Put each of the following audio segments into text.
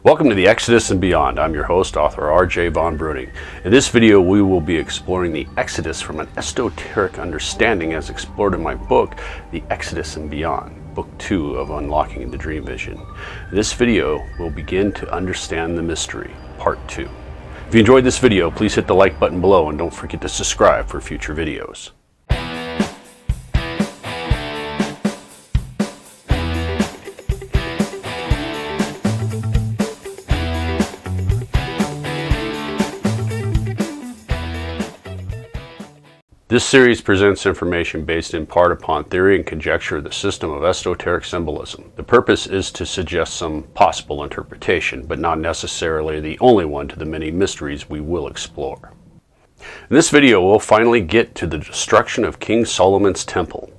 Welcome to the Exodus and Beyond. I'm your host, author R.J. von-Bruening. In this video, we will be exploring the Exodus from an esoteric understanding as explored in my book, The Exodus and Beyond, Book 2 of Unlocking the Dream Vision. In this video, we'll begin to understand the mystery, Part 2. If you enjoyed this video, please hit the like button below and don't forget to subscribe for future videos. This series presents information based in part upon theory and conjecture of the system of esoteric symbolism. The purpose is to suggest some possible interpretation, but not necessarily the only one to the many mysteries we will explore. In this video, we'll finally get to the destruction of King Solomon's temple.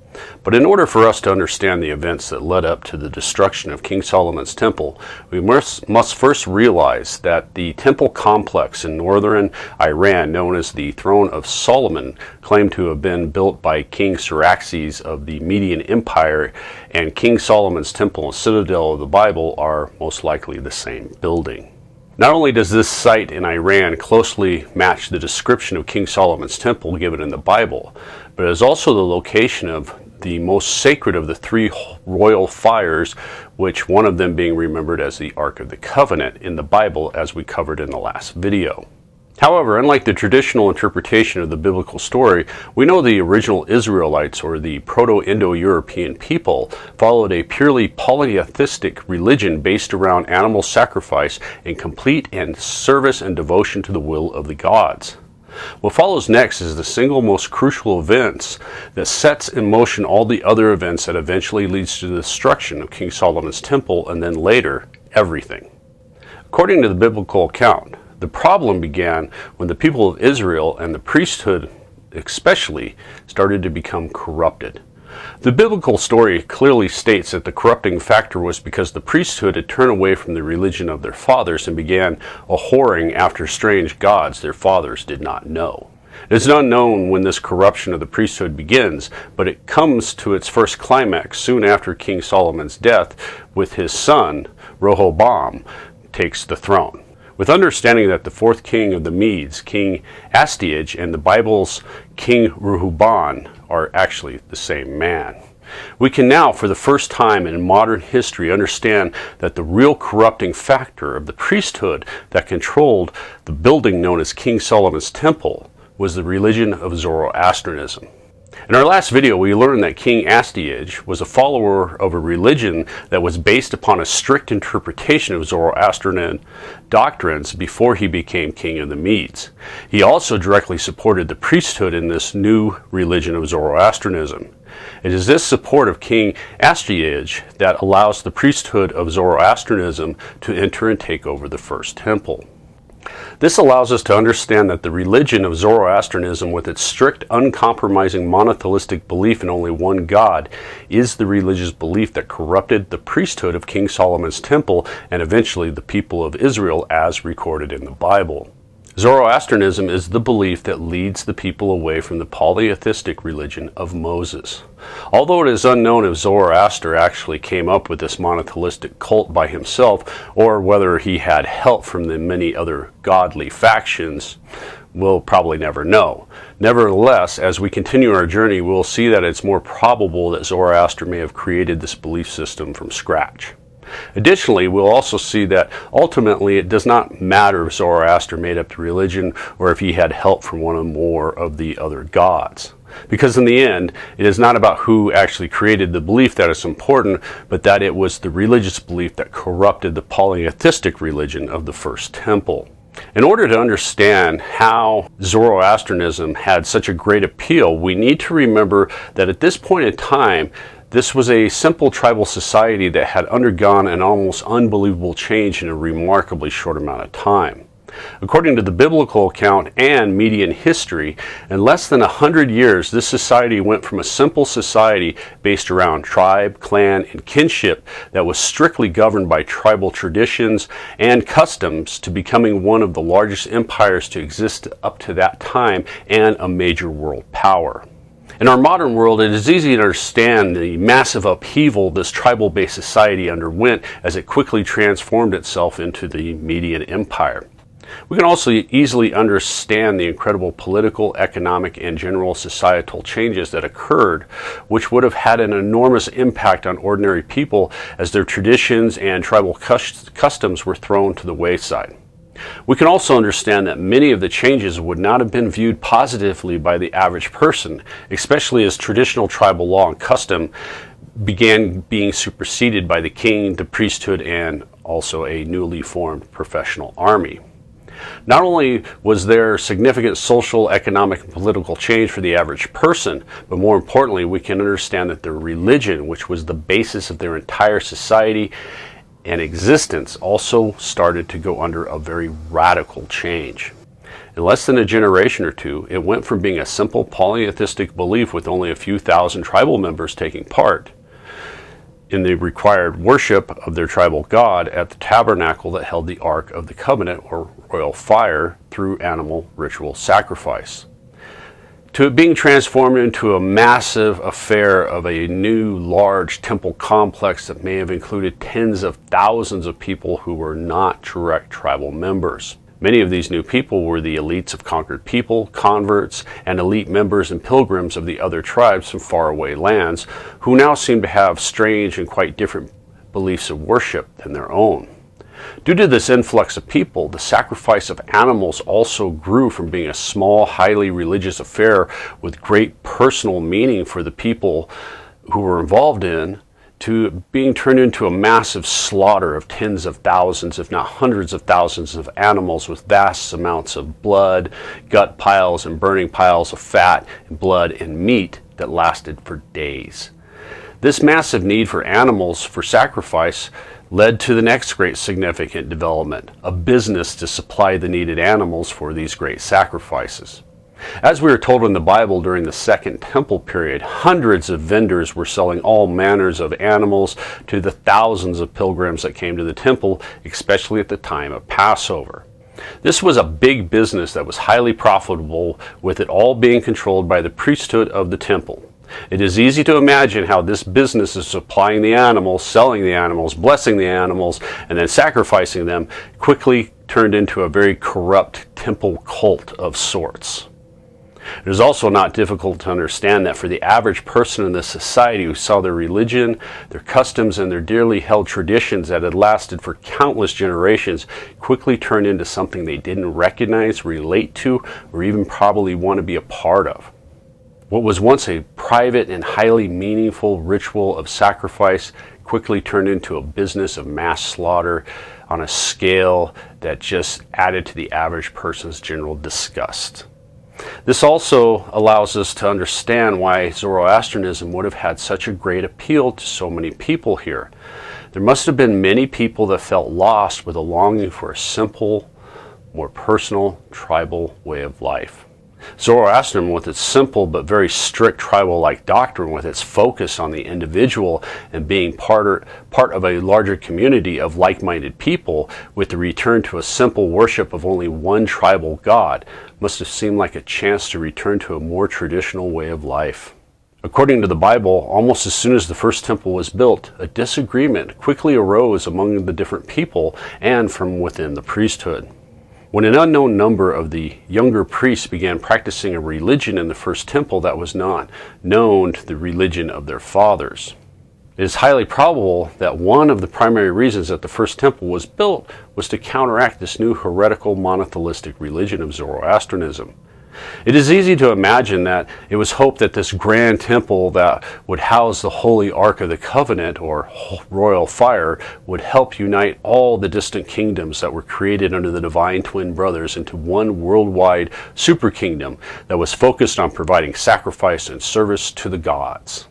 But in order for us to understand the events that led up to the destruction of King Solomon's temple, we must first realize that the temple complex in northern Iran, known as the Throne of Solomon, claimed to have been built by King Xerxes of the Median Empire, and King Solomon's temple and Citadel of the Bible are most likely the same building. Not only does this site in Iran closely match the description of King Solomon's temple given in the Bible, but it is also the location of the most sacred of the three royal fires, which one of them being remembered as the Ark of the Covenant in the Bible, as we covered in the last video. However, unlike the traditional interpretation of the biblical story, we know the original Israelites, or the Proto-Indo-European people, followed a purely polytheistic religion based around animal sacrifice and complete and service and devotion to the will of the gods. What follows next is the single most crucial events that sets in motion all the other events that eventually leads to the destruction of King Solomon's temple, and then later, everything. According to the biblical account, the problem began when the people of Israel and the priesthood especially started to become corrupted. The biblical story clearly states that the corrupting factor was because the priesthood had turned away from the religion of their fathers and began a whoring after strange gods their fathers did not know. It is unknown when this corruption of the priesthood begins, but it comes to its first climax soon after King Solomon's death, with his son, Rehoboam, takes the throne. With understanding that the fourth king of the Medes, King Astyages, and the Bible's King Rehoboam are actually the same man, we can now, for the first time in modern history, understand that the real corrupting factor of the priesthood that controlled the building known as King Solomon's temple was the religion of Zoroastrianism. In our last video, we learned that King Astyages was a follower of a religion that was based upon a strict interpretation of Zoroastrian doctrines before he became king of the Medes. He also directly supported the priesthood in this new religion of Zoroastrianism. It is this support of King Astyages that allows the priesthood of Zoroastrianism to enter and take over the first temple. This allows us to understand that the religion of Zoroastrianism, with its strict, uncompromising monotheistic belief in only one God, is the religious belief that corrupted the priesthood of King Solomon's temple and eventually the people of Israel as recorded in the Bible. Zoroastrianism is the belief that leads the people away from the polytheistic religion of Moses. Although it is unknown if Zoroaster actually came up with this monotheistic cult by himself, or whether he had help from the many other godly factions, we'll probably never know. Nevertheless, as we continue our journey, we'll see that it's more probable that Zoroaster may have created this belief system from scratch. Additionally, we'll also see that ultimately it does not matter if Zoroaster made up the religion or if he had help from one or more of the other gods. Because in the end, it is not about who actually created the belief that is important, but that it was the religious belief that corrupted the polytheistic religion of the first temple. In order to understand how Zoroastrianism had such a great appeal, we need to remember that at this point in time, this was a simple tribal society that had undergone an almost unbelievable change in a remarkably short amount of time. According to the biblical account and Median history, in less than 100 years, this society went from a simple society based around tribe, clan, and kinship that was strictly governed by tribal traditions and customs to becoming one of the largest empires to exist up to that time and a major world power. In our modern world, it is easy to understand the massive upheaval this tribal-based society underwent as it quickly transformed itself into the Median Empire. We can also easily understand the incredible political, economic, and general societal changes that occurred, which would have had an enormous impact on ordinary people as their traditions and tribal customs were thrown to the wayside. We can also understand that many of the changes would not have been viewed positively by the average person, especially as traditional tribal law and custom began being superseded by the king, the priesthood, and also a newly formed professional army. Not only was there significant social, economic, and political change for the average person, but more importantly, we can understand that their religion, which was the basis of their entire society and existence, also started to go under a very radical change. In less than a generation or two, it went from being a simple polytheistic belief with only a few thousand tribal members taking part in the required worship of their tribal god at the tabernacle that held the Ark of the Covenant, or royal fire, through animal ritual sacrifice, to it being transformed into a massive affair of a new large temple complex that may have included tens of thousands of people who were not direct tribal members. Many of these new people were the elites of conquered people, converts, and elite members and pilgrims of the other tribes from faraway lands, who now seemed to have strange and quite different beliefs of worship than their own. Due to this influx of people, the sacrifice of animals also grew from being a small, highly religious affair with great personal meaning for the people who were involved in, to being turned into a massive slaughter of tens of thousands, if not hundreds of thousands of animals with vast amounts of blood, gut piles, and burning piles of fat and blood and meat that lasted for days. This massive need for animals for sacrifice led to the next great significant development, a business to supply the needed animals for these great sacrifices. As we are told in the Bible, during the Second Temple period, hundreds of vendors were selling all manners of animals to the thousands of pilgrims that came to the temple, especially at the time of Passover. This was a big business that was highly profitable, with it all being controlled by the priesthood of the temple. It is easy to imagine how this business of supplying the animals, selling the animals, blessing the animals, and then sacrificing them quickly turned into a very corrupt temple cult of sorts. It is also not difficult to understand that for the average person in this society who saw their religion, their customs, and their dearly held traditions that had lasted for countless generations quickly turned into something they didn't recognize, relate to, or even probably want to be a part of. What was once a private and highly meaningful ritual of sacrifice quickly turned into a business of mass slaughter on a scale that just added to the average person's general disgust. This also allows us to understand why Zoroastrianism would have had such a great appeal to so many people here. There must have been many people that felt lost with a longing for a simple, more personal, tribal way of life. Zoroastrianism, with its simple but very strict tribal-like doctrine, with its focus on the individual and being part of a larger community of like-minded people, with the return to a simple worship of only one tribal god, must have seemed like a chance to return to a more traditional way of life. According to the Bible, almost as soon as the first temple was built, a disagreement quickly arose among the different people and from within the priesthood. When an unknown number of the younger priests began practicing a religion in the first temple that was not known to the religion of their fathers, it is highly probable that one of the primary reasons that the first temple was built was to counteract this new heretical monotheistic religion of Zoroastrianism. It is easy to imagine that it was hoped that this grand temple that would house the Holy Ark of the Covenant, or royal fire, would help unite all the distant kingdoms that were created under the divine twin brothers into one worldwide super kingdom that was focused on providing sacrifice and service to the gods.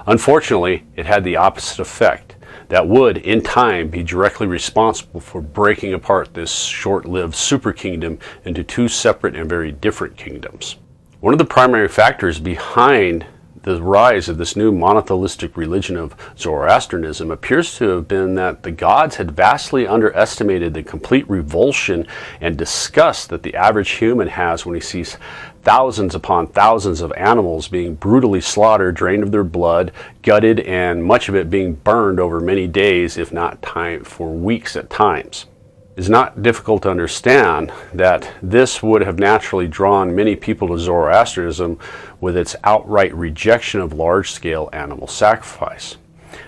Unfortunately, it had the opposite effect that would, in time, be directly responsible for breaking apart this short-lived super kingdom into two separate and very different kingdoms. One of the primary factors behind the rise of this new monotheistic religion of Zoroastrianism appears to have been that the gods had vastly underestimated the complete revulsion and disgust that the average human has when he sees thousands upon thousands of animals being brutally slaughtered, drained of their blood, gutted, and much of it being burned over many days, if not time for weeks at times. It's not difficult to understand that this would have naturally drawn many people to Zoroastrianism with its outright rejection of large-scale animal sacrifice.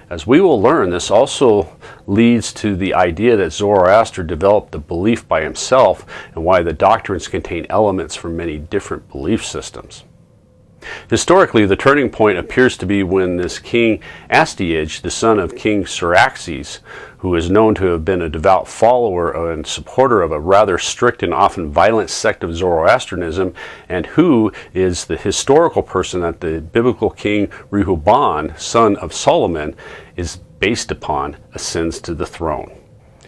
As we will learn, this also leads to the idea that Zoroaster developed the belief by himself, and why the doctrines contain elements from many different belief systems. Historically, the turning point appears to be when this King Astyages, the son of King Cyaxares, who is known to have been a devout follower and supporter of a rather strict and often violent sect of Zoroastrianism, and who is the historical person that the biblical King Rehoboam, son of Solomon, is based upon, ascends to the throne.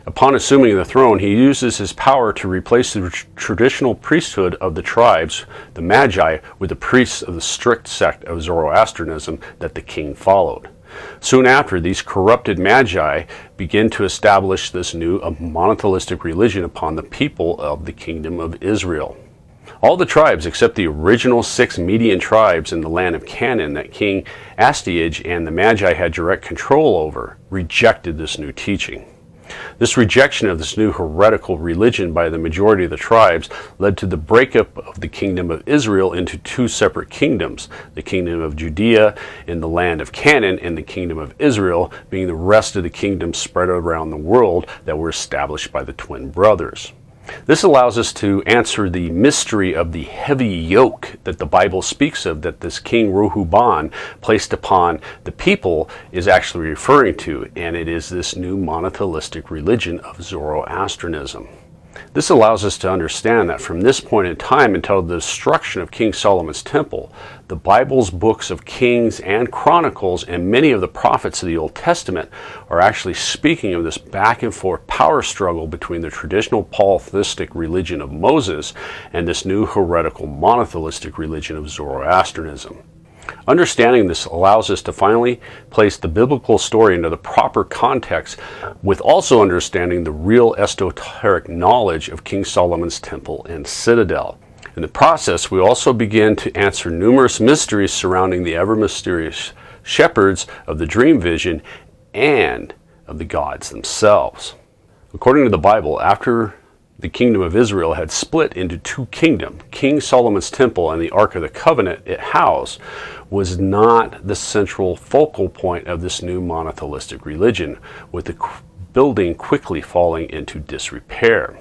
Upon assuming the throne, he uses his power to replace the traditional priesthood of the tribes, the Magi, with the priests of the strict sect of Zoroastrianism that the king followed. Soon after, these corrupted Magi begin to establish this new monotheistic religion upon the people of the kingdom of Israel. All the tribes except the original 6 Median tribes in the land of Canaan that King Astyages and the Magi had direct control over rejected this new teaching. This rejection of this new heretical religion by the majority of the tribes led to the breakup of the kingdom of Israel into 2 separate kingdoms, the kingdom of Judea in the land of Canaan, and the kingdom of Israel being the rest of the kingdoms spread around the world that were established by the twin brothers. This allows us to answer the mystery of the heavy yoke that the Bible speaks of, that this King Rehoboam placed upon the people is actually referring to, and it is this new monotheistic religion of Zoroastrianism. This allows us to understand that from this point in time until the destruction of King Solomon's temple, the Bible's books of Kings and Chronicles and many of the prophets of the Old Testament are actually speaking of this back and forth power struggle between the traditional polytheistic religion of Moses and this new heretical monotheistic religion of Zoroastrianism. Understanding this allows us to finally place the biblical story into the proper context, with also understanding the real esoteric knowledge of King Solomon's temple and citadel. In the process, we also begin to answer numerous mysteries surrounding the ever-mysterious shepherds of the dream vision and of the gods themselves. According to the Bible, after the kingdom of Israel had split into 2 kingdoms, King Solomon's temple and the Ark of the Covenant it housed was not the central focal point of this new monotheistic religion, with the building quickly falling into disrepair.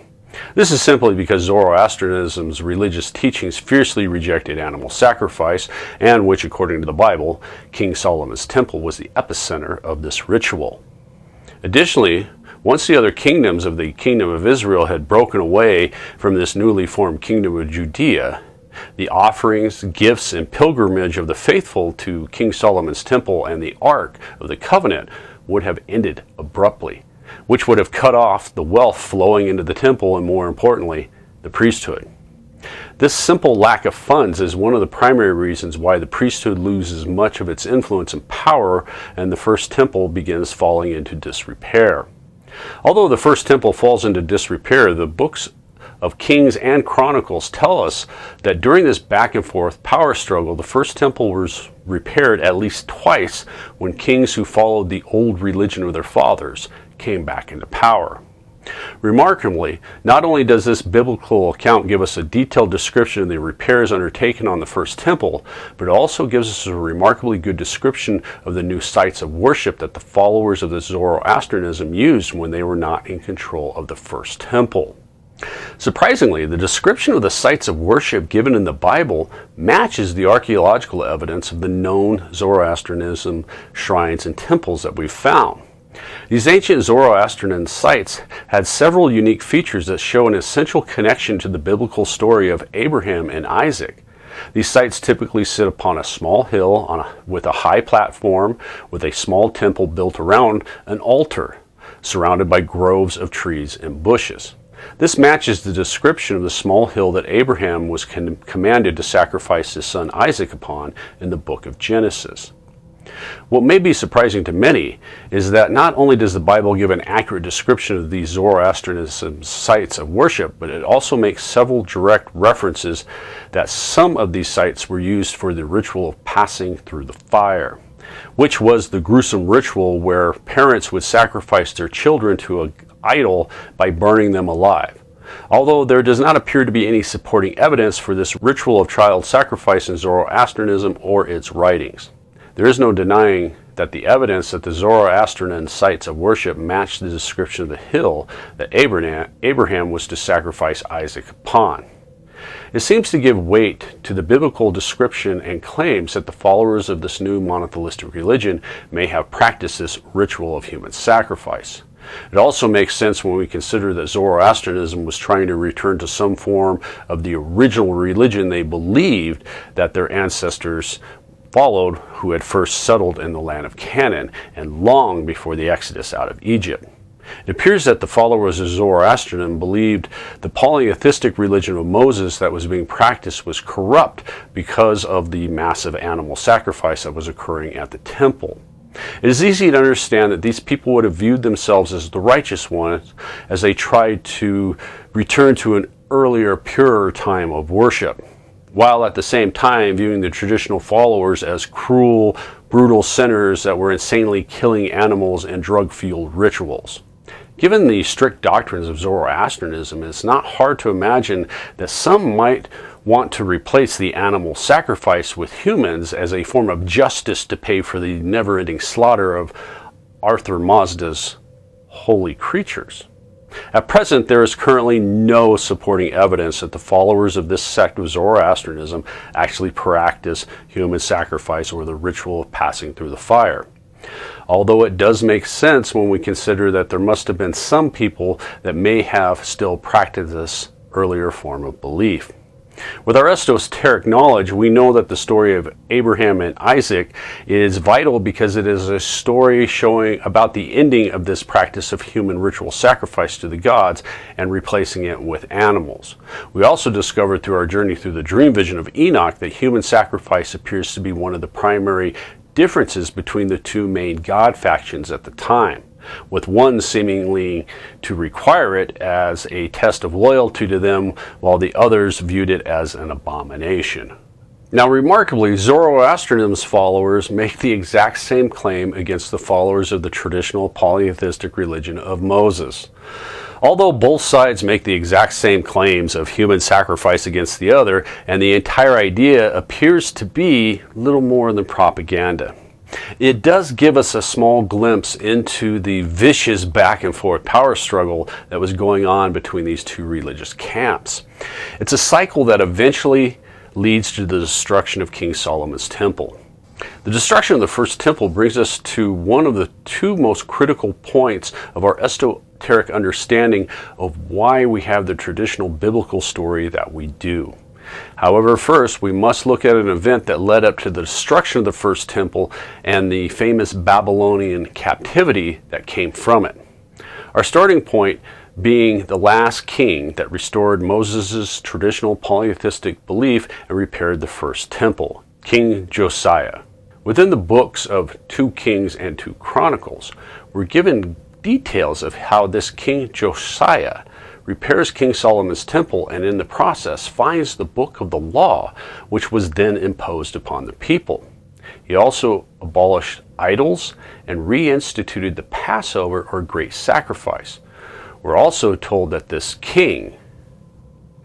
This is simply because Zoroastrianism's religious teachings fiercely rejected animal sacrifice, and which, according to the Bible, King Solomon's temple was the epicenter of this ritual. Additionally, once the other kingdoms of the kingdom of Israel had broken away from this newly formed kingdom of Judea, the offerings, gifts, and pilgrimage of the faithful to King Solomon's temple and the Ark of the Covenant would have ended abruptly, which would have cut off the wealth flowing into the temple and, more importantly, the priesthood. This simple lack of funds is one of the primary reasons why the priesthood loses much of its influence and power, and the first temple begins falling into disrepair. Although the first temple falls into disrepair, the books of Kings and Chronicles tell us that during this back and forth power struggle, the first temple was repaired at least twice when kings who followed the old religion of their fathers came back into power. Remarkably, not only does this biblical account give us a detailed description of the repairs undertaken on the first temple, but it also gives us a remarkably good description of the new sites of worship that the followers of the Zoroastrianism used when they were not in control of the first temple. Surprisingly, the description of the sites of worship given in the Bible matches the archaeological evidence of the known Zoroastrianism shrines and temples that we've found. These ancient Zoroastrian sites had several unique features that show an essential connection to the biblical story of Abraham and Isaac. These sites typically sit upon a small hill with a high platform with a small temple built around an altar, surrounded by groves of trees and bushes. This matches the description of the small hill that Abraham was commanded to sacrifice his son Isaac upon in the book of Genesis. What may be surprising to many is that not only does the Bible give an accurate description of these Zoroastrianism sites of worship, but it also makes several direct references that some of these sites were used for the ritual of passing through the fire, which was the gruesome ritual where parents would sacrifice their children to an idol by burning them alive. Although there does not appear to be any supporting evidence for this ritual of child sacrifice in Zoroastrianism or its writings, there is no denying that the evidence that the Zoroastrian sites of worship matched the description of the hill that Abraham was to sacrifice Isaac upon. It seems to give weight to the biblical description and claims that the followers of this new monotheistic religion may have practiced this ritual of human sacrifice. It also makes sense when we consider that Zoroastrianism was trying to return to some form of the original religion they believed that their ancestors followed who had first settled in the land of Canaan and long before the exodus out of Egypt. It appears that the followers of Zoroastrianism believed the polytheistic religion of Moses that was being practiced was corrupt because of the massive animal sacrifice that was occurring at the temple. It is easy to understand that these people would have viewed themselves as the righteous ones as they tried to return to an earlier, purer time of worship, while at the same time viewing the traditional followers as cruel, brutal sinners that were insanely killing animals and drug-fueled rituals. Given the strict doctrines of Zoroastrianism, it's not hard to imagine that some might want to replace the animal sacrifice with humans as a form of justice to pay for the never-ending slaughter of Arthur Mazda's holy creatures. At present, there is currently no supporting evidence that the followers of this sect of Zoroastrianism actually practice human sacrifice or the ritual of passing through the fire. Although it does make sense when we consider that there must have been some people that may have still practiced this earlier form of belief. With our esoteric knowledge, we know that the story of Abraham and Isaac is vital because it is a story showing about the ending of this practice of human ritual sacrifice to the gods and replacing it with animals. We also discovered through our journey through the dream vision of Enoch that human sacrifice appears to be one of the primary differences between the two main god factions at the time, with one seemingly to require it as a test of loyalty to them, while the others viewed it as an abomination. Now, remarkably, Zoroastrianism's followers make the exact same claim against the followers of the traditional polytheistic religion of Moses. Although both sides make the exact same claims of human sacrifice against the other, and the entire idea appears to be little more than propaganda, it does give us a small glimpse into the vicious back and forth power struggle that was going on between these two religious camps. It's a cycle that eventually leads to the destruction of King Solomon's temple. The destruction of the first temple brings us to one of the two most critical points of our esoteric understanding of why we have the traditional biblical story that we do. However, first we must look at an event that led up to the destruction of the first temple and the famous Babylonian captivity that came from it. Our starting point being the last king that restored Moses' traditional polytheistic belief and repaired the first temple, King Josiah. Within the books of 2 Kings and 2 Chronicles, we're given details of how this King Josiah repairs King Solomon's temple and in the process finds the book of the law, which was then imposed upon the people. He also abolished idols and reinstituted the Passover or great sacrifice. We're also told that this king,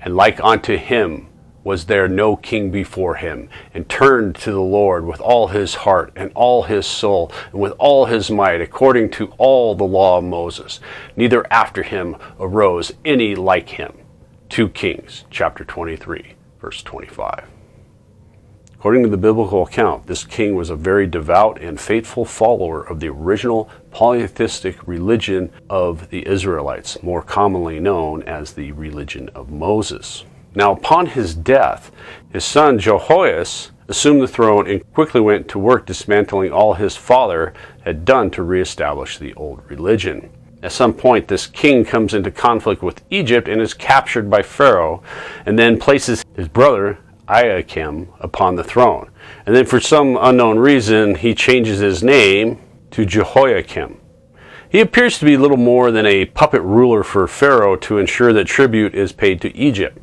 and like unto him was there no king before him, and turned to the Lord with all his heart and all his soul and with all his might, according to all the law of Moses. Neither after him arose any like him. 2 Kings chapter 23, verse 25. According to the biblical account, this king was a very devout and faithful follower of the original polytheistic religion of the Israelites, more commonly known as the religion of Moses. Now, upon his death, his son Jehoias assumed the throne and quickly went to work dismantling all his father had done to reestablish the old religion. At some point, this king comes into conflict with Egypt and is captured by Pharaoh, and then places his brother Eliakim upon the throne. And then for some unknown reason, he changes his name to Jehoiakim. He appears to be little more than a puppet ruler for Pharaoh to ensure that tribute is paid to Egypt.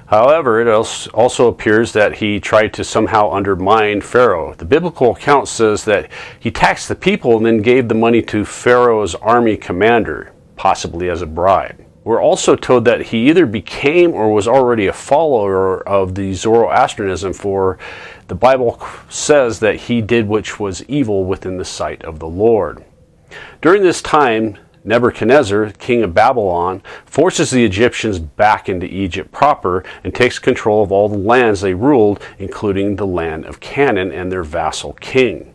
However, it also appears that he tried to somehow undermine Pharaoh. The biblical account says that he taxed the people and then gave the money to Pharaoh's army commander, possibly as a bribe. We're also told that he either became or was already a follower of the Zoroastrianism, for the Bible says that he did which was evil within the sight of the Lord. During this time, Nebuchadnezzar, king of Babylon, forces the Egyptians back into Egypt proper and takes control of all the lands they ruled, including the land of Canaan and their vassal king.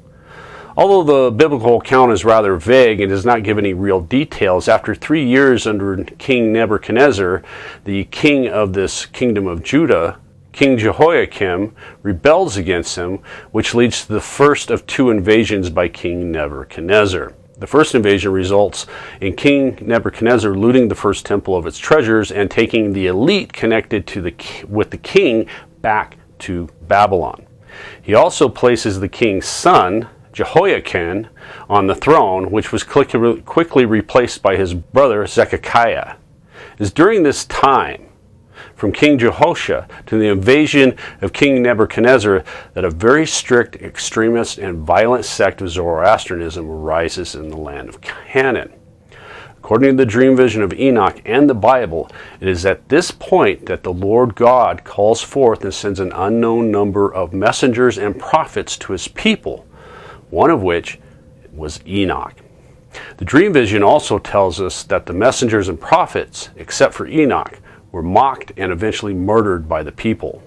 Although the biblical account is rather vague and does not give any real details, after 3 years under King Nebuchadnezzar, the king of this kingdom of Judah, King Jehoiakim, rebels against him, which leads to the first of 2 invasions by King Nebuchadnezzar. The first invasion results in King Nebuchadnezzar looting the first temple of its treasures and taking the elite connected to with the king back to Babylon. He also places the king's son, Jehoiakim, on the throne, which was quickly replaced by his brother Zedekiah. It is during this time, from King Jehoshaphat to the invasion of King Nebuchadnezzar, that a very strict, extremist, and violent sect of Zoroastrianism arises in the land of Canaan. According to the dream vision of Enoch and the Bible, it is at this point that the Lord God calls forth and sends an unknown number of messengers and prophets to his people, one of which was Enoch. The dream vision also tells us that the messengers and prophets, except for Enoch, were mocked and eventually murdered by the people.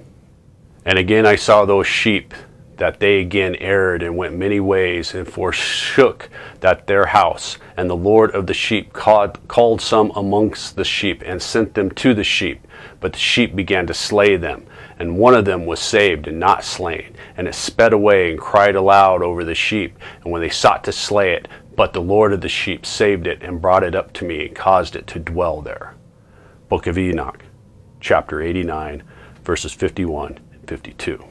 And again I saw those sheep, that they again erred and went many ways and forsook that their house. And the Lord of the sheep called some amongst the sheep and sent them to the sheep. But the sheep began to slay them. And one of them was saved and not slain. And it sped away and cried aloud over the sheep. And when they sought to slay it, but the Lord of the sheep saved it and brought it up to me and caused it to dwell there. Book of Enoch, chapter 89, verses 51 and 52.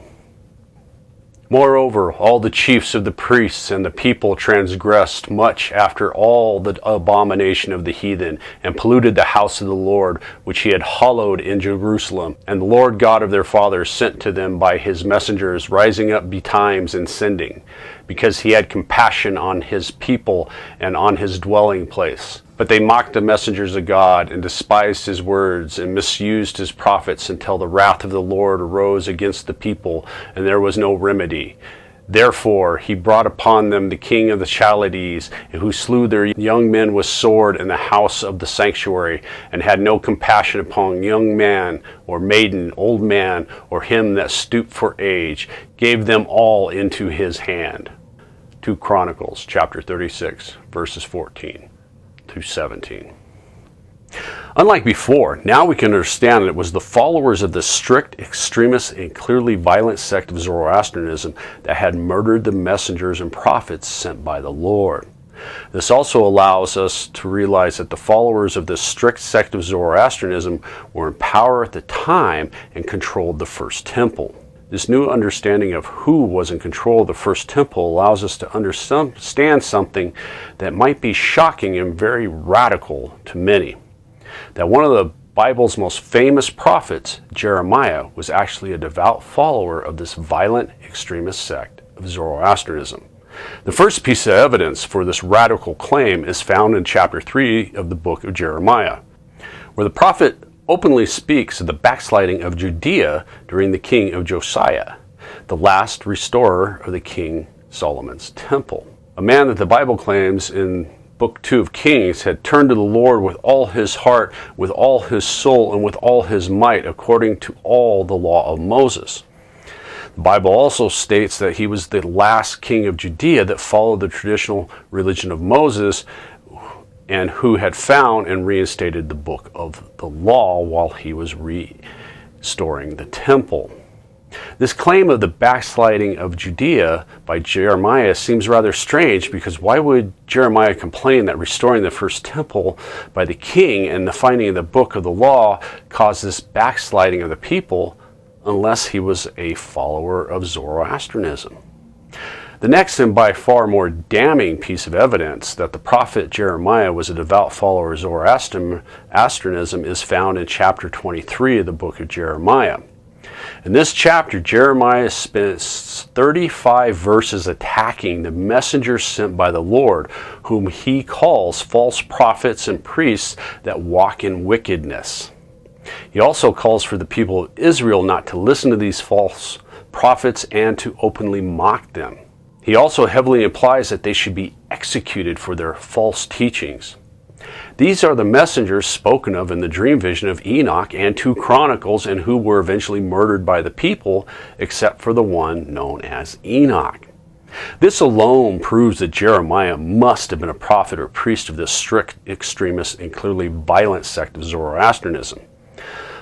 Moreover, all the chiefs of the priests and the people transgressed much after all the abomination of the heathen, and polluted the house of the Lord, which he had hallowed in Jerusalem. And the Lord God of their fathers sent to them by his messengers, rising up betimes and sending, because he had compassion on his people and on his dwelling place. But they mocked the messengers of God, and despised his words, and misused his prophets, until the wrath of the Lord arose against the people, and there was no remedy. Therefore he brought upon them the king of the Chaldees, who slew their young men with sword in the house of the sanctuary, and had no compassion upon young man, or maiden, old man, or him that stooped for age, gave them all into his hand. 2 Chronicles chapter 36, verses 14 through 17. Unlike before, now we can understand that it was the followers of the strict, extremist, and clearly violent sect of Zoroastrianism that had murdered the messengers and prophets sent by the Lord. This also allows us to realize that the followers of this strict sect of Zoroastrianism were in power at the time and controlled the first temple. This new understanding of who was in control of the first temple allows us to understand something that might be shocking and very radical to many. That one of the Bible's most famous prophets, Jeremiah, was actually a devout follower of this violent extremist sect of Zoroastrianism. The first piece of evidence for this radical claim is found in chapter 3 of the book of Jeremiah, where the prophet openly speaks of the backsliding of Judea during the king of Josiah, the last restorer of the King Solomon's temple. A man that the Bible claims in Book 2 of Kings had turned to the Lord with all his heart, with all his soul, and with all his might, according to all the law of Moses. The Bible also states that he was the last king of Judea that followed the traditional religion of Moses, and who had found and reinstated the book of the law while he was restoring the temple. This claim of the backsliding of Judea by Jeremiah seems rather strange, because why would Jeremiah complain that restoring the first temple by the king and the finding of the book of the law caused this backsliding of the people, unless he was a follower of Zoroastrianism. The next and by far more damning piece of evidence that the prophet Jeremiah was a devout follower of Zoroastrianism is found in chapter 23 of the book of Jeremiah. In this chapter, Jeremiah spends 35 verses attacking the messengers sent by the Lord, whom he calls false prophets and priests that walk in wickedness. He also calls for the people of Israel not to listen to these false prophets and to openly mock them. He also heavily implies that they should be executed for their false teachings. These are the messengers spoken of in the dream vision of Enoch and 2 Chronicles, and who were eventually murdered by the people, except for the one known as Enoch. This alone proves that Jeremiah must have been a prophet or priest of this strict, extremist, and clearly violent sect of Zoroastrianism.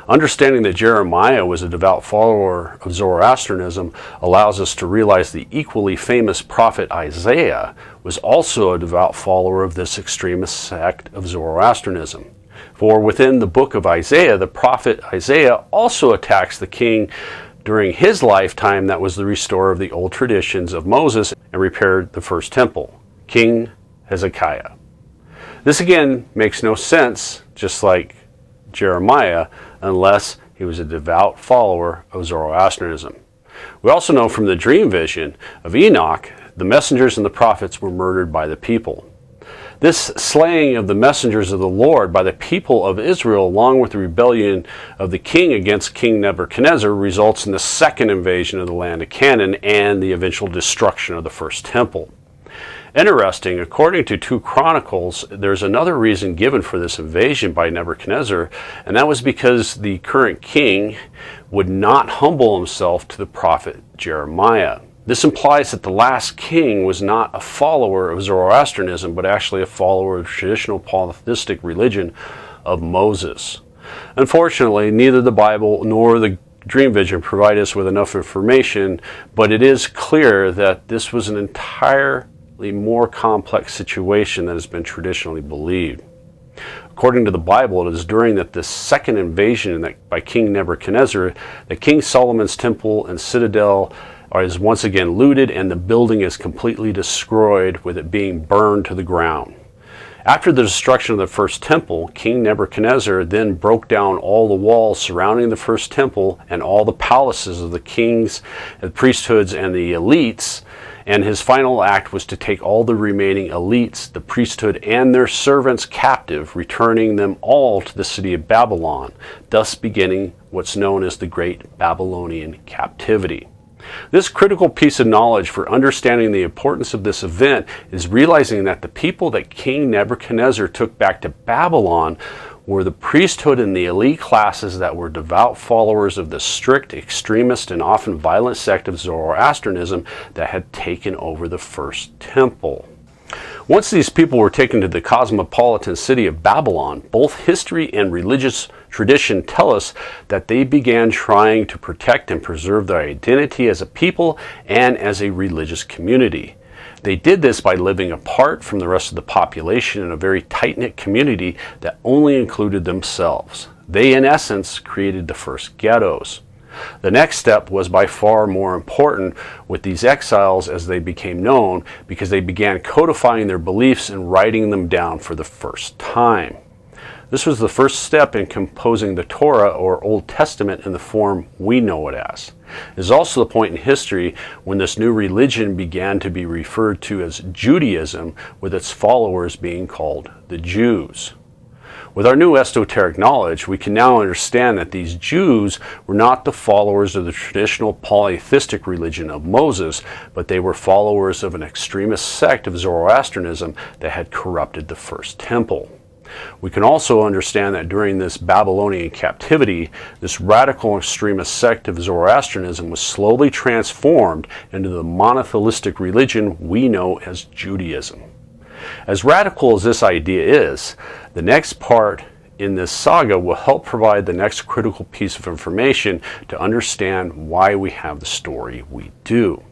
Understanding that Jeremiah was a devout follower of Zoroastrianism allows us to realize the equally famous prophet Isaiah was also a devout follower of this extremist sect of Zoroastrianism. For within the book of Isaiah, the prophet Isaiah also attacks the king during his lifetime that was the restorer of the old traditions of Moses and repaired the first temple, King Hezekiah. This again makes no sense, just like Jeremiah, unless he was a devout follower of Zoroastrianism. We also know from the dream vision of Enoch, the messengers and the prophets were murdered by the people. This slaying of the messengers of the Lord by the people of Israel, along with the rebellion of the king against King Nebuchadnezzar, results in the second invasion of the land of Canaan and the eventual destruction of the first temple. Interesting, according to 2 Chronicles, there's another reason given for this invasion by Nebuchadnezzar, and that was because the current king would not humble himself to the prophet Jeremiah. This implies that the last king was not a follower of Zoroastrianism, but actually a follower of the traditional polytheistic religion of Moses. Unfortunately, neither the Bible nor the dream vision provide us with enough information, but it is clear that this was an entirely more complex situation than has been traditionally believed. According to the Bible, it is during this second invasion by King Nebuchadnezzar that King Solomon's temple and citadel is once again looted and the building is completely destroyed, with it being burned to the ground. After the destruction of the first temple, King Nebuchadnezzar then broke down all the walls surrounding the first temple and all the palaces of the kings, the priesthoods, and the elites, and his final act was to take all the remaining elites, the priesthood, and their servants captive, returning them all to the city of Babylon, thus beginning what's known as the Great Babylonian Captivity. This critical piece of knowledge for understanding the importance of this event is realizing that the people that King Nebuchadnezzar took back to Babylon were the priesthood and the elite classes that were devout followers of the strict, extremist, and often violent sect of Zoroastrianism that had taken over the first temple. Once these people were taken to the cosmopolitan city of Babylon, both history and religious tradition tell us that they began trying to protect and preserve their identity as a people and as a religious community. They did this by living apart from the rest of the population in a very tight-knit community that only included themselves. They, in essence, created the first ghettos. The next step was by far more important with these exiles as they became known, because they began codifying their beliefs and writing them down for the first time. This was the first step in composing the Torah, or Old Testament, in the form we know it as. It is also the point in history when this new religion began to be referred to as Judaism, with its followers being called the Jews. With our new esoteric knowledge, we can now understand that these Jews were not the followers of the traditional polytheistic religion of Moses, but they were followers of an extremist sect of Zoroastrianism that had corrupted the first temple. We can also understand that during this Babylonian captivity, this radical extremist sect of Zoroastrianism was slowly transformed into the monotheistic religion we know as Judaism. As radical as this idea is, the next part in this saga will help provide the next critical piece of information to understand why we have the story we do.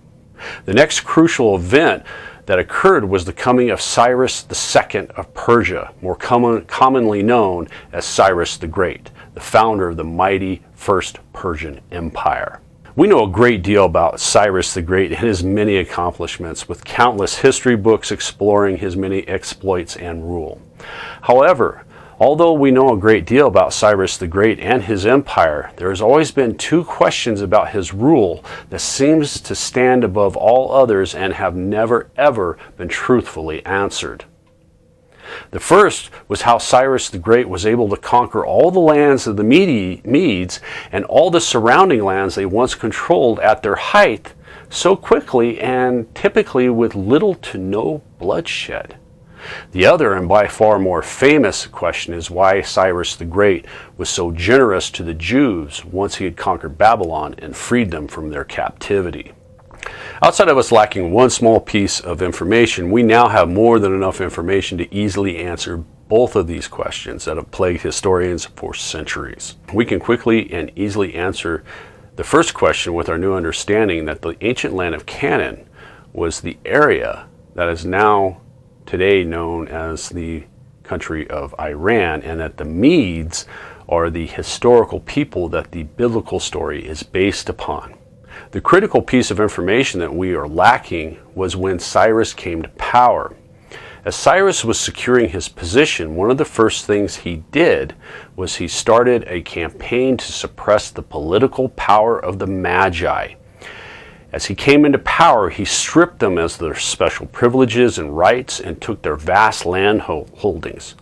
The next crucial event that occurred was the coming of Cyrus II of Persia, more commonly known as Cyrus the Great, the founder of the mighty First Persian Empire. We know a great deal about Cyrus the Great and his many accomplishments, with countless history books exploring his many exploits and rule. However, although we know a great deal about Cyrus the Great and his empire, there has always been two questions about his rule that seems to stand above all others and have never ever been truthfully answered. The first was how Cyrus the Great was able to conquer all the lands of the Medes and all the surrounding lands they once controlled at their height so quickly and typically with little to no bloodshed. The other, and by far more famous, question is why Cyrus the Great was so generous to the Jews once he had conquered Babylon and freed them from their captivity. Outside of us lacking one small piece of information, we now have more than enough information to easily answer both of these questions that have plagued historians for centuries. We can quickly and easily answer the first question with our new understanding that the ancient land of Canaan was the area that is now today known as the country of Iran, and that the Medes are the historical people that the biblical story is based upon. The critical piece of information that we are lacking was when Cyrus came to power. As Cyrus was securing his position, one of the first things he did was he started a campaign to suppress the political power of the Magi. As he came into power, he stripped them of their special privileges and rights and took their vast land holdings.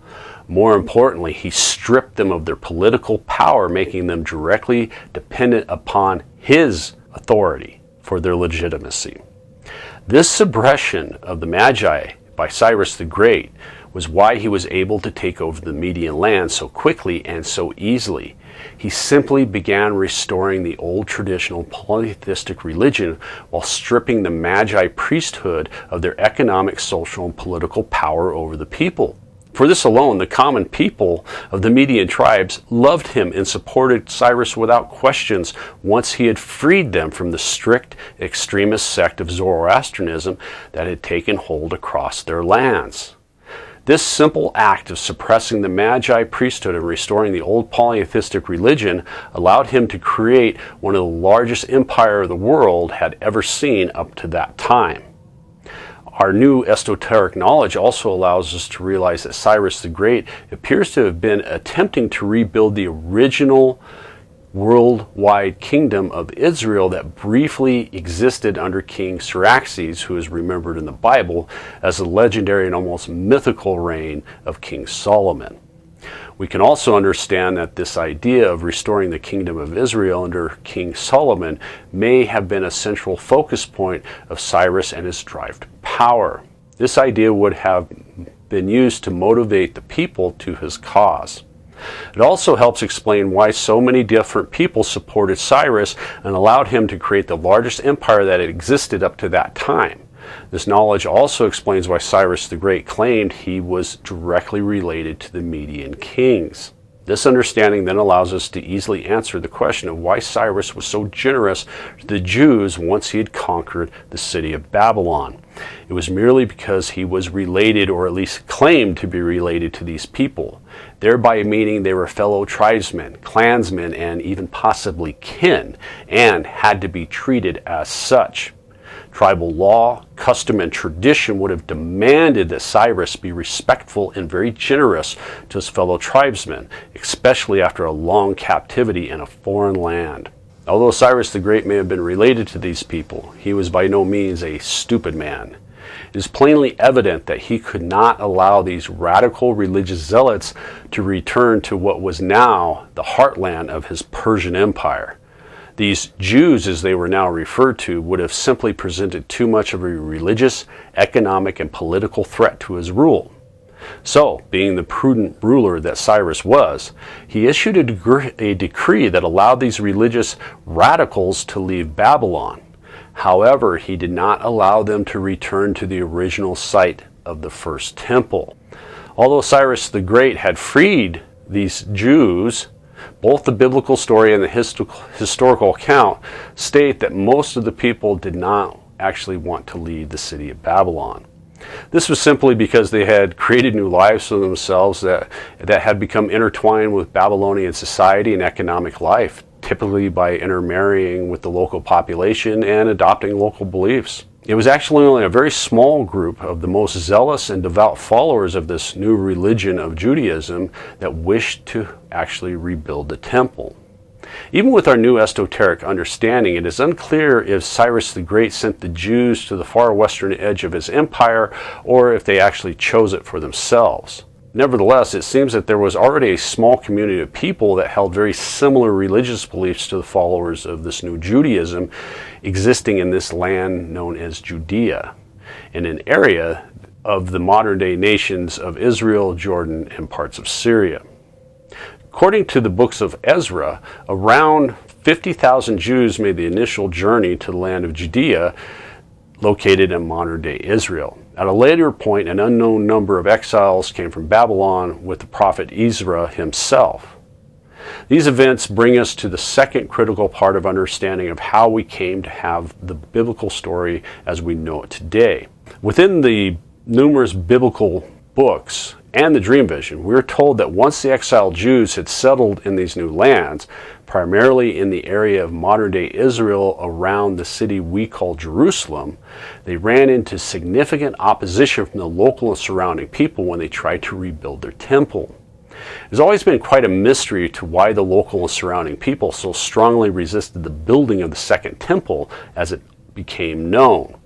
More importantly, he stripped them of their political power, making them directly dependent upon his authority for their legitimacy. This suppression of the Magi by Cyrus the Great was why he was able to take over the Median land so quickly and so easily. He simply began restoring the old traditional polytheistic religion while stripping the Magi priesthood of their economic, social, and political power over the people. For this alone, the common people of the Median tribes loved him and supported Cyrus without questions once he had freed them from the strict extremist sect of Zoroastrianism that had taken hold across their lands. This simple act of suppressing the Magi priesthood and restoring the old polytheistic religion allowed him to create one of the largest empires the world had ever seen up to that time. Our new esoteric knowledge also allows us to realize that Cyrus the Great appears to have been attempting to rebuild the original worldwide kingdom of Israel that briefly existed under King Xerxes, who is remembered in the Bible as the legendary and almost mythical reign of King Solomon. We can also understand that this idea of restoring the kingdom of Israel under King Solomon may have been a central focus point of Cyrus and his drive to power. This idea would have been used to motivate the people to his cause. It also helps explain why so many different people supported Cyrus and allowed him to create the largest empire that had existed up to that time. This knowledge also explains why Cyrus the Great claimed he was directly related to the Median kings. This understanding then allows us to easily answer the question of why Cyrus was so generous to the Jews once he had conquered the city of Babylon. It was merely because he was related, or at least claimed to be related, to these people, thereby meaning they were fellow tribesmen, clansmen, and even possibly kin, and had to be treated as such. Tribal law, custom, and tradition would have demanded that Cyrus be respectful and very generous to his fellow tribesmen, especially after a long captivity in a foreign land. Although Cyrus the Great may have been related to these people, he was by no means a stupid man. It is plainly evident that he could not allow these radical religious zealots to return to what was now the heartland of his Persian Empire. These Jews, as they were now referred to, would have simply presented too much of a religious, economic, and political threat to his rule. So, being the prudent ruler that Cyrus was, he issued a decree that allowed these religious radicals to leave Babylon. However, he did not allow them to return to the original site of the first temple. Although Cyrus the Great had freed these Jews, both the biblical story and the historical account state that most of the people did not actually want to leave the city of Babylon. This was simply because they had created new lives for themselves that had become intertwined with Babylonian society and economic life, typically by intermarrying with the local population and adopting local beliefs. It was actually only a very small group of the most zealous and devout followers of this new religion of Judaism that wished to actually rebuild the temple. Even with our new esoteric understanding, it is unclear if Cyrus the Great sent the Jews to the far western edge of his empire or if they actually chose it for themselves. Nevertheless, it seems that there was already a small community of people that held very similar religious beliefs to the followers of this new Judaism existing in this land known as Judea, in an area of the modern-day nations of Israel, Jordan, and parts of Syria. According to the books of Ezra, around 50,000 Jews made the initial journey to the land of Judea, located in modern-day Israel. At a later point, an unknown number of exiles came from Babylon with the prophet Ezra himself. These events bring us to the second critical part of understanding of how we came to have the biblical story as we know it today. Within the numerous biblical books and the dream vision, we are told that once the exiled Jews had settled in these new lands, primarily in the area of modern-day Israel around the city we call Jerusalem, they ran into significant opposition from the local and surrounding people when they tried to rebuild their temple. It's always been quite a mystery to why the local and surrounding people so strongly resisted the building of the second temple as it became known.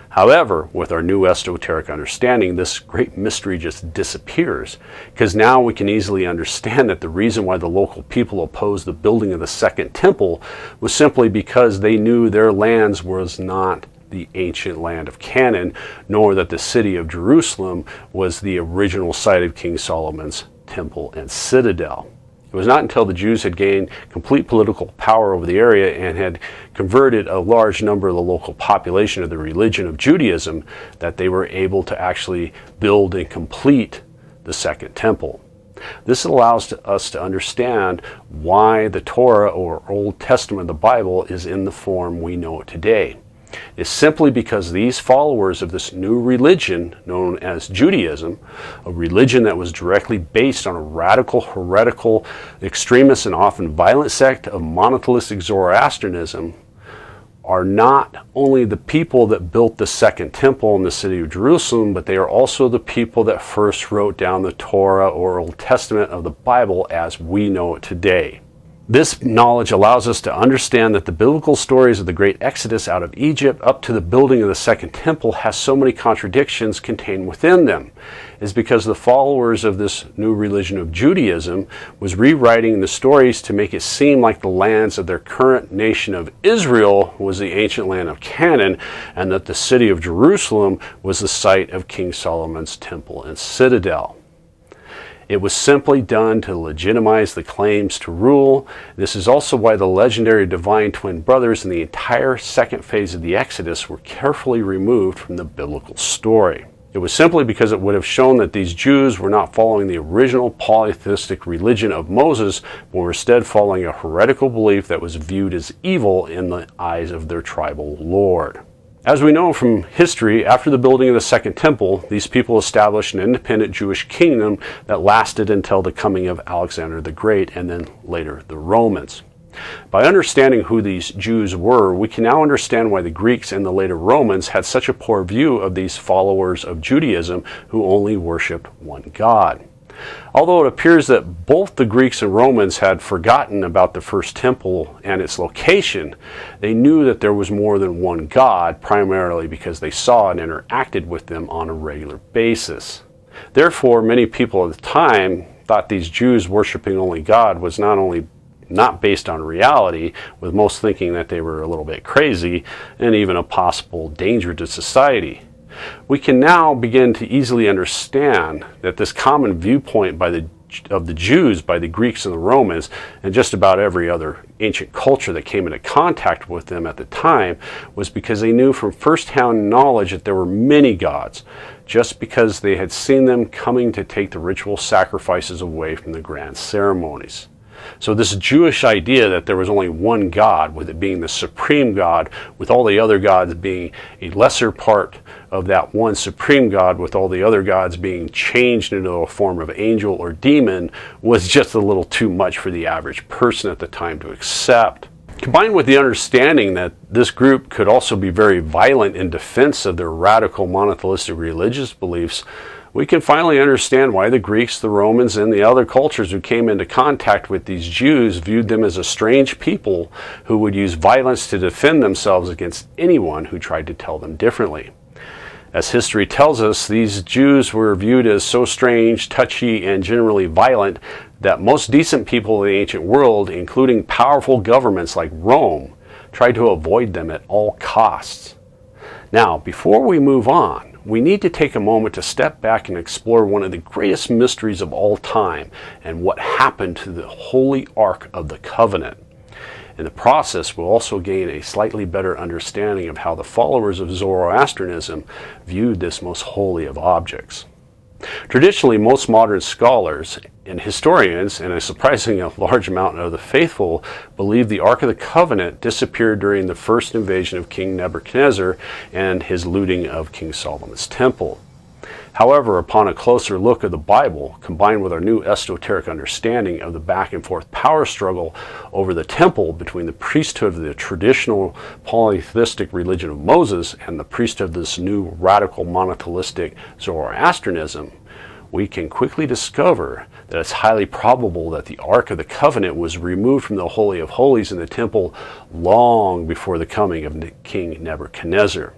However, with our new esoteric understanding, this great mystery just disappears, because now we can easily understand that the reason why the local people opposed the building of the second temple was simply because they knew their lands was not the ancient land of Canaan, nor that the city of Jerusalem was the original site of King Solomon's temple and citadel. It was not until the Jews had gained complete political power over the area and had converted a large number of the local population of the religion of Judaism that they were able to actually build and complete the second temple. This allows us to understand why the Torah or Old Testament of the Bible is in the form we know it today. It's simply because these followers of this new religion known as Judaism, a religion that was directly based on a radical, heretical, extremist, and often violent sect of monotheistic Zoroastrianism, are not only the people that built the second temple in the city of Jerusalem, but they are also the people that first wrote down the Torah or Old Testament of the Bible as we know it today. This knowledge allows us to understand that the biblical stories of the great exodus out of Egypt up to the building of the second temple has so many contradictions contained within them. It's because the followers of this new religion of Judaism was rewriting the stories to make it seem like the lands of their current nation of Israel was the ancient land of Canaan, and that the city of Jerusalem was the site of King Solomon's temple and citadel. It was simply done to legitimize the claims to rule. This is also why the legendary divine twin brothers in the entire second phase of the Exodus were carefully removed from the biblical story. It was simply because it would have shown that these Jews were not following the original polytheistic religion of Moses, but were instead following a heretical belief that was viewed as evil in the eyes of their tribal lord. As we know from history, after the building of the Second Temple, these people established an independent Jewish kingdom that lasted until the coming of Alexander the Great and then later the Romans. By understanding who these Jews were, we can now understand why the Greeks and the later Romans had such a poor view of these followers of Judaism who only worshiped one God. Although it appears that both the Greeks and Romans had forgotten about the first temple and its location, they knew that there was more than one God, primarily because they saw and interacted with them on a regular basis. Therefore, many people at the time thought these Jews worshiping only God was not based on reality, with most thinking that they were a little bit crazy and even a possible danger to society. We can now begin to easily understand that this common viewpoint of the Jews by the Greeks and the Romans and just about every other ancient culture that came into contact with them at the time was because they knew from first-hand knowledge that there were many gods, just because they had seen them coming to take the ritual sacrifices away from the grand ceremonies. So this Jewish idea that there was only one God, with it being the supreme God, with all the other gods being a lesser part of that one supreme God, with all the other gods being changed into a form of angel or demon, was just a little too much for the average person at the time to accept. Combined with the understanding that this group could also be very violent in defense of their radical monotheistic religious beliefs, we can finally understand why the Greeks, the Romans, and the other cultures who came into contact with these Jews viewed them as a strange people who would use violence to defend themselves against anyone who tried to tell them differently. As history tells us, these Jews were viewed as so strange, touchy, and generally violent that most decent people in the ancient world, including powerful governments like Rome, tried to avoid them at all costs. Now, before we move on, we need to take a moment to step back and explore one of the greatest mysteries of all time and what happened to the Holy Ark of the Covenant. In the process, we'll also gain a slightly better understanding of how the followers of Zoroastrianism viewed this most holy of objects. Traditionally, most modern scholars and historians, and a surprisingly large amount of the faithful, believe the Ark of the Covenant disappeared during the first invasion of King Nebuchadnezzar and his looting of King Solomon's temple. However, upon a closer look of the Bible, combined with our new esoteric understanding of the back and forth power struggle over the temple between the priesthood of the traditional polytheistic religion of Moses and the priesthood of this new radical monotheistic Zoroastrianism, we can quickly discover that it's highly probable that the Ark of the Covenant was removed from the Holy of Holies in the temple long before the coming of King Nebuchadnezzar.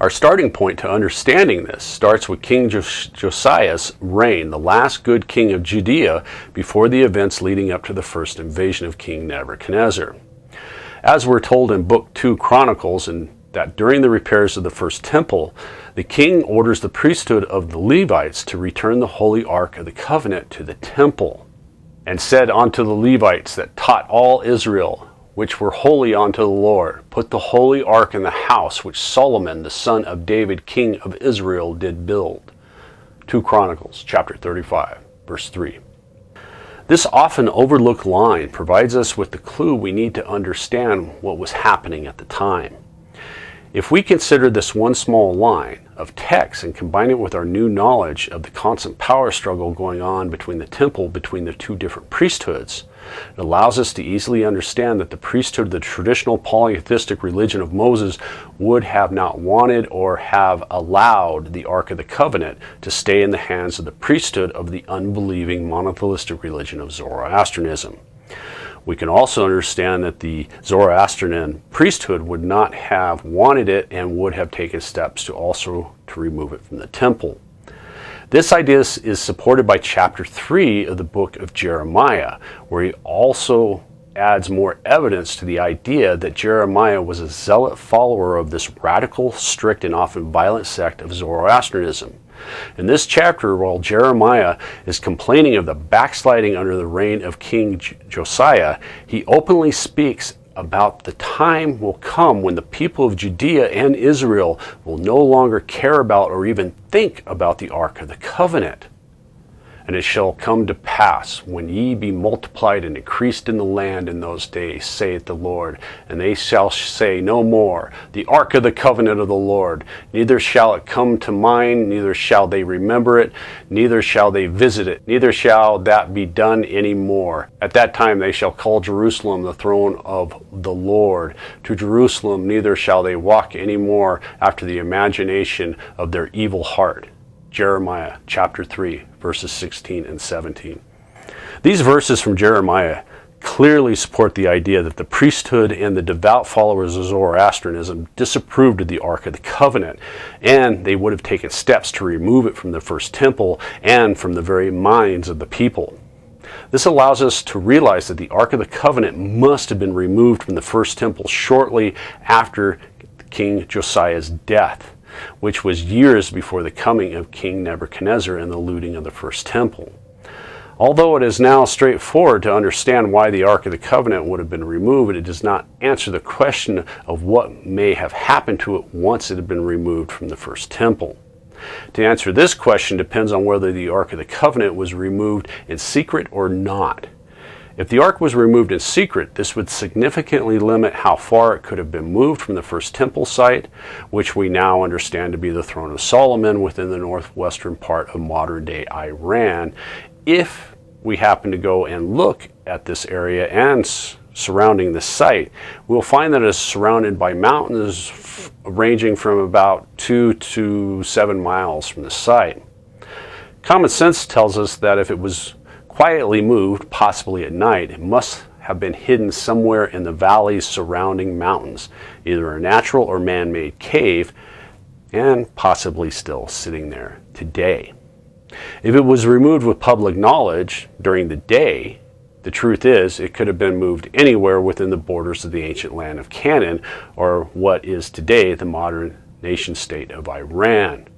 Our starting point to understanding this starts with King Josiah's reign, the last good king of Judea before the events leading up to the first invasion of King Nebuchadnezzar. As we're told in Book 2 Chronicles, and that during the repairs of the first temple, the king orders the priesthood of the Levites to return the Holy Ark of the Covenant to the temple, and said unto the Levites that taught all Israel, which were holy unto the Lord, put the holy ark in the house which Solomon the son of David king of Israel did build. 2 Chronicles chapter 35 verse 3. This often overlooked line provides us with the clue we need to understand what was happening at the time. If we consider this one small line of text and combine it with our new knowledge of the constant power struggle going on between the temple, between the two different priesthoods, it allows us to easily understand that the priesthood of the traditional polytheistic religion of Moses would have not wanted or have allowed the Ark of the Covenant to stay in the hands of the priesthood of the unbelieving monotheistic religion of Zoroastrianism. We can also understand that the Zoroastrian priesthood would not have wanted it and would have taken steps to remove it from the temple. This idea is supported by chapter 3 of the book of Jeremiah, where he also adds more evidence to the idea that Jeremiah was a zealot follower of this radical, strict, and often violent sect of Zoroastrianism. In this chapter, while Jeremiah is complaining of the backsliding under the reign of King Josiah, he openly speaks about the time will come when the people of Judea and Israel will no longer care about or even think about the Ark of the Covenant. And it shall come to pass, when ye be multiplied and increased in the land in those days, saith the Lord, and they shall say no more, the Ark of the Covenant of the Lord, neither shall it come to mind, neither shall they remember it, neither shall they visit it, neither shall that be done any more. At that time they shall call Jerusalem the throne of the Lord. To Jerusalem neither shall they walk any more after the imagination of their evil heart. Jeremiah chapter 3, verses 16 and 17. These verses from Jeremiah clearly support the idea that the priesthood and the devout followers of Zoroastrianism disapproved of the Ark of the Covenant, and they would have taken steps to remove it from the first temple and from the very minds of the people. This allows us to realize that the Ark of the Covenant must have been removed from the first temple shortly after King Josiah's death, which was years before the coming of King Nebuchadnezzar and the looting of the first temple. Although it is now straightforward to understand why the Ark of the Covenant would have been removed, it does not answer the question of what may have happened to it once it had been removed from the first temple. To answer this question depends on whether the Ark of the Covenant was removed in secret or not. If the ark was removed in secret, this would significantly limit how far it could have been moved from the first temple site, which we now understand to be the throne of Solomon within the northwestern part of modern-day Iran. If we happen to go and look at this area and surrounding the site, we'll find that it is surrounded by mountains ranging from about 2 to 7 miles from the site. Common sense tells us that if it was quietly moved, possibly at night, it must have been hidden somewhere in the valleys surrounding mountains, either a natural or man-made cave, and possibly still sitting there today. If it was removed with public knowledge during the day, the truth is it could have been moved anywhere within the borders of the ancient land of Canaan, or what is today the modern nation-state of Iran.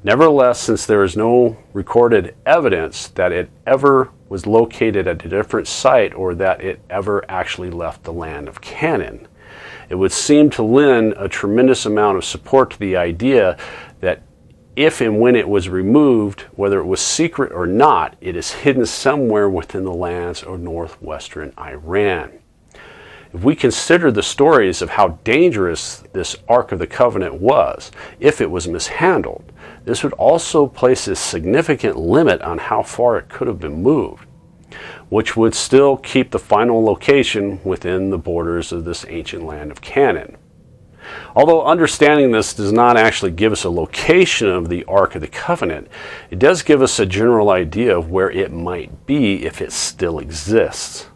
Nevertheless, since there is no recorded evidence that it ever was located at a different site or that it ever actually left the land of Canaan, it would seem to lend a tremendous amount of support to the idea that if and when it was removed, whether it was secret or not, it is hidden somewhere within the lands of northwestern Iran. If we consider the stories of how dangerous this Ark of the Covenant was, if it was mishandled, this would also place a significant limit on how far it could have been moved, which would still keep the final location within the borders of this ancient land of Canaan. Although understanding this does not actually give us a location of the Ark of the Covenant, it does give us a general idea of where it might be if it still exists.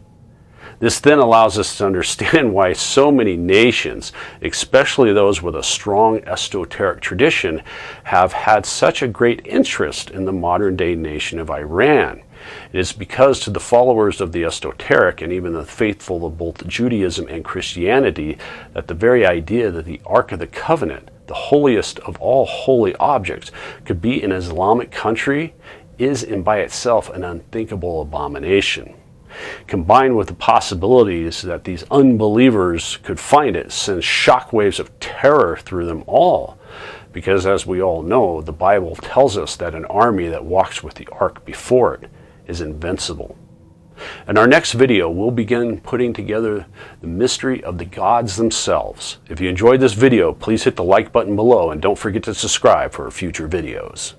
This then allows us to understand why so many nations, especially those with a strong esoteric tradition, have had such a great interest in the modern-day nation of Iran. It is because to the followers of the esoteric and even the faithful of both Judaism and Christianity that the very idea that the Ark of the Covenant, the holiest of all holy objects, could be in an Islamic country is in by itself an unthinkable abomination. Combined with the possibilities that these unbelievers could find it sends shockwaves of terror through them all. Because as we all know, the Bible tells us that an army that walks with the ark before it is invincible. In our next video, we'll begin putting together the mystery of the gods themselves. If you enjoyed this video, please hit the like button below and don't forget to subscribe for future videos.